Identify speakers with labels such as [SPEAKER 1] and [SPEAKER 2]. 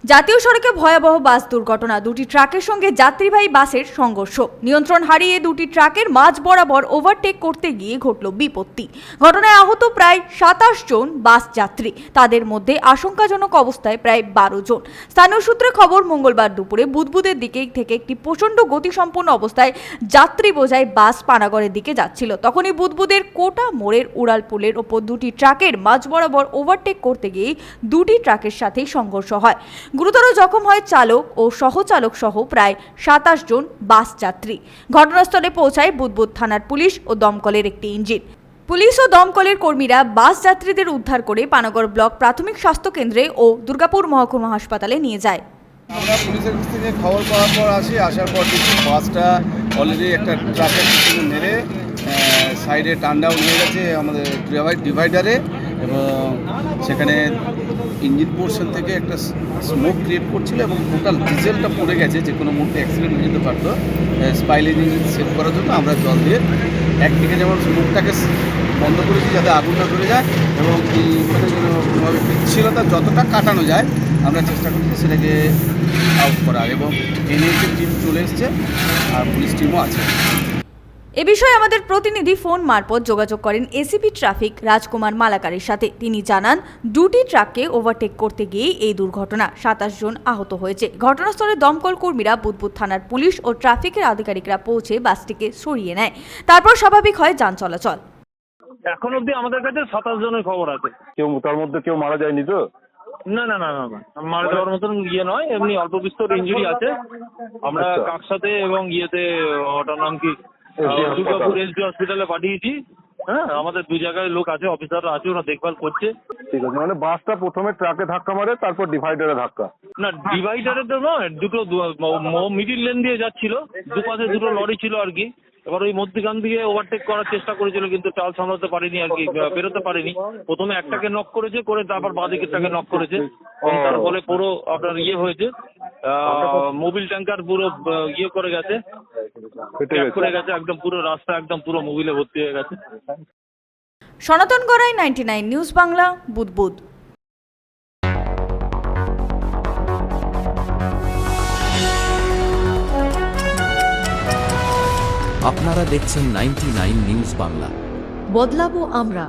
[SPEAKER 1] জাতীয় সড়কে ভয়াবহ বাস দুর্ঘটনা, দুটি ট্রাকের সঙ্গে যাত্রীবাহী বাসের সংঘর্ষ। নিয়ন্ত্রণ হারিয়ে দুটি ট্রাকের মাঝ বরাবর ওভারটেক করতে গিয়ে ঘটল বিপত্তি। ঘটনায় আহত প্রায় 27 জন বাস যাত্রী, তাদের মধ্যে আশঙ্কাজনক অবস্থায় প্রায় 12 জন। স্থানীয় সূত্রে খবর, মঙ্গলবার দুপুরে বুদবুদের দিকে থেকে একটি প্রচণ্ড গতিসম্পন্ন অবস্থায় যাত্রী বোঝাই বাস পানাগড়ের দিকে যাচ্ছিল। তখনই বুদবুদের কোটা মোড়ের উড়ালপুলের ওপর দুটি ট্রাকের মাঝ বরাবর ওভারটেক করতে গিয়ে দুটি ট্রাকের সাথেই সংঘর্ষ হয়। গুরুতর জখম হয় চালক ও সহচালক সহ প্রায় 27 জন বাস যাত্রী। ঘটনাস্থলে পৌঁছায় বুদবুদ থানার পুলিশ ও দমকলের একটি ইঞ্জিন। পুলিশ ও দমকলের কর্মীরা বাস যাত্রীদের উদ্ধার করে পানাগড় ব্লক প্রাথমিক স্বাস্থ্য কেন্দ্রে ও দুর্গাপুর মহকুমা হাসপাতালে নিয়ে যায়।
[SPEAKER 2] আমরা পুলিশের কাছ থেকে খবর পাওয়ার পর আসার পর দেখি বাসটা অলরেডি একটা ট্রাকের পিছনে মেরে সাইডে টার্ন ডাউন হয়ে গেছে আমাদের ডিভাইডারে, এবং সেখানে ইঞ্জিন পোর্শন থেকে একটা স্মোক ক্রিয়েট করছিল এবং টোটাল ডিজেলটা পড়ে গেছে, যে কোনো মুহূর্তে অ্যাক্সিডেন্ট হয়ে যেতে পারতো। স্পাইলেজ ইঞ্জিন সেভ করার জন্য আমরা জল দিয়ে একদিকে যেমন স্মোকটাকে বন্ধ করেছি যাতে আগুন না ধরে যায়, এবং এইখানে যেন কোনোভাবে বিচ্ছিন্নতা যতটা কাটানো যায় আমরা চেষ্টা করছি সেটাকে আউট করার, এবং এনএইচএর টিম চলে এসছে আর পুলিশ টিমও আছে।
[SPEAKER 1] এ বিষয়ে আমাদের প্রতিনিধি ফোন মারফত যোগাযোগ করেন এসিপি ট্রাফিক রাজকুমার মালাকারের সাথে। তিনি জানান, দুটি ট্রাককে ওভারটেক করতে গিয়ে এই দুর্ঘটনা, 27 জন আহত হয়েছে। ঘটনাস্থলে দমকল কর্মীরা, বুদবুদ থানার পুলিশ ও ট্রাফিকের আধিকারিকরা পৌঁছে বাসটিকে সরিয়ে নেয়। তারপর স্বাভাবিক হয় যান চলাচল।
[SPEAKER 3] এখন অব্দি আমাদের কাছে 27 জনের খবর আছে।
[SPEAKER 4] তার মধ্যে কেউ মারা যায়নি তো?
[SPEAKER 3] না, মারা যাওয়ার মতন নয়, এমনি অল্প বিস্তর ইঞ্জুরি আছে। আমরা কাকসাতে এবং ওটার নাম কি দুর্গাপুর এসডি হসপিটালে পাঠিয়েছি। হ্যাঁ, আমাদের দু জায়গায় লোক আছে, অফিসাররা আছে, ওরা দেখভাল করছে।
[SPEAKER 4] ঠিক আছে, মানে বাসটা প্রথমে ট্রাকে ধাক্কা মারে, তারপর ডিভাইডারে ধাক্কা?
[SPEAKER 3] না, ডিভাইডারে তো নয়, দুটো মিডিল লেন দিয়ে যাচ্ছিল, দুপাশে দুটো লরি ছিল আর কি। এবার ওই মধ্যখান দিয়ে ওভারটেক করার চেষ্টা করেছিল, কিন্তু চাল সামলাতে পারেনি আর কি, বেরোতে পারেনি। প্রথমে একটাকে নক করেছে, করে তারপর বাঁদিকেরটাকে নক করেছে, তার ফলে পুরো আপনার হয়েছে, মোবিল ট্যাঙ্কার পুরো করে গেছে, করে গেছে, একদম পুরো রাস্তা একদম পুরো মোবিলে ভর্তি হয়ে গেছে।
[SPEAKER 1] সনাতন গড়াই, 99 নিউজ বাংলা, বুদবুদ।
[SPEAKER 5] আপনারা দেখছেন 99 নিউজ বাংলা।
[SPEAKER 6] বদলাবো আমরা।